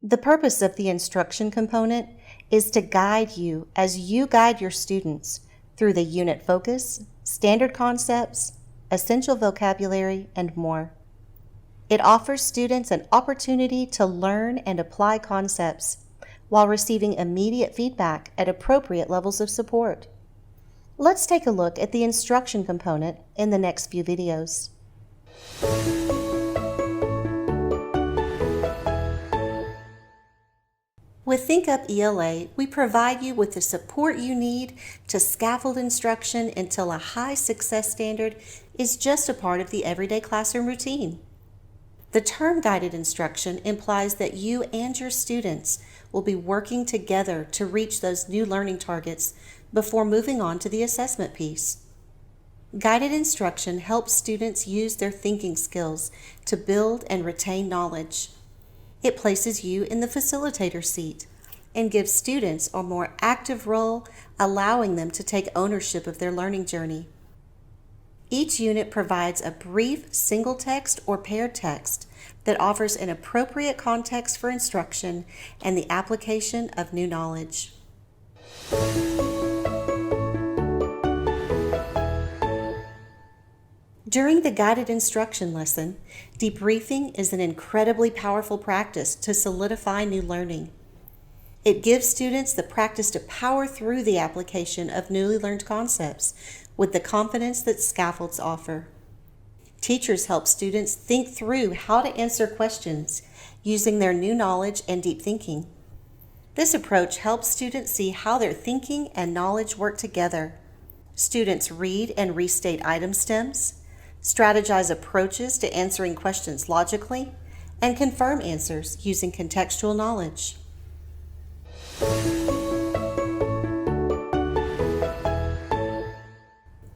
The purpose of the instruction component is to guide you as you guide your students through the unit focus, standard concepts, essential vocabulary, and more. It offers students an opportunity to learn and apply concepts while receiving immediate feedback at appropriate levels of support. Let's take a look at the instruction component in the next few videos. With ThinkUp ELA, we provide you with the support you need to scaffold instruction until a high success standard is just a part of the everyday classroom routine. The term guided instruction implies that you and your students will be working together to reach those new learning targets before moving on to the assessment piece. Guided instruction helps students use their thinking skills to build and retain knowledge. It places you in the facilitator seat and gives students a more active role, allowing them to take ownership of their learning journey. Each unit provides a brief single text or paired text that offers an appropriate context for instruction and the application of new knowledge. During the guided instruction lesson, debriefing is an incredibly powerful practice to solidify new learning. It gives students the practice to power through the application of newly learned concepts with the confidence that scaffolds offer. Teachers help students think through how to answer questions using their new knowledge and deep thinking. This approach helps students see how their thinking and knowledge work together. Students read and restate item stems, strategize approaches to answering questions logically, and confirm answers using contextual knowledge.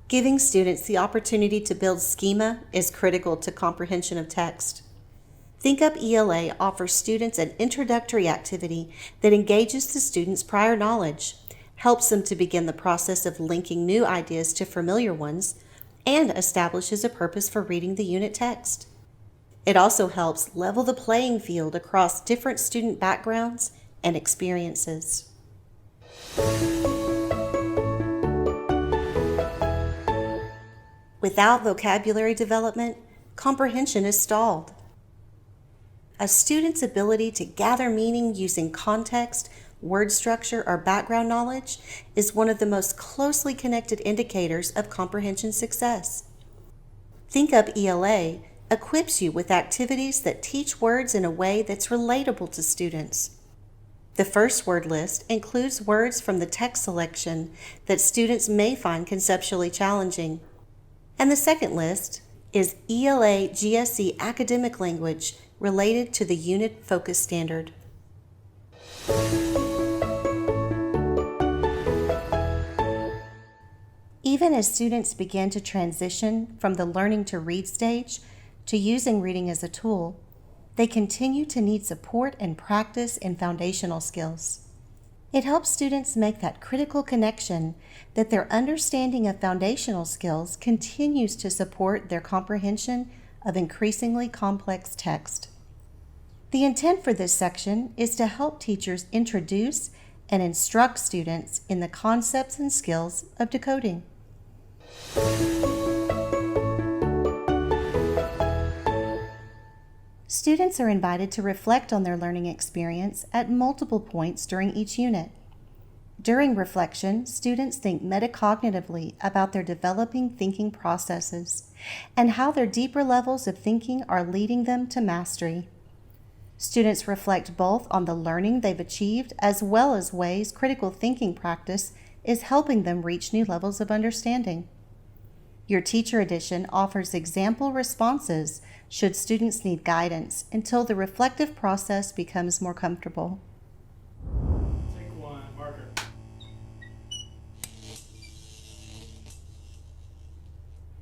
Giving students the opportunity to build schema is critical to comprehension of text. ThinkUp ELA offers students an introductory activity that engages the students' prior knowledge, helps them to begin the process of linking new ideas to familiar ones, and establishes a purpose for reading the unit text. It also helps level the playing field across different student backgrounds and experiences. Without vocabulary development, comprehension is stalled. A student's ability to gather meaning using context, word structure, or background knowledge is one of the most closely connected indicators of comprehension success. ThinkUp ELA equips you with activities that teach words in a way that's relatable to students. The first word list includes words from the text selection that students may find conceptually challenging. And the second list is ELA GSE academic language related to the unit focus standard. Even as students begin to transition from the learning to read stage to using reading as a tool, they continue to need support and practice in foundational skills. It helps students make that critical connection that their understanding of foundational skills continues to support their comprehension of increasingly complex text. The intent for this section is to help teachers introduce and instruct students in the concepts and skills of decoding. Students are invited to reflect on their learning experience at multiple points during each unit. During reflection, students think metacognitively about their developing thinking processes and how their deeper levels of thinking are leading them to mastery. Students reflect both on the learning they've achieved as well as ways critical thinking practice is helping them reach new levels of understanding. Your Teacher Edition offers example responses should students need guidance until the reflective process becomes more comfortable.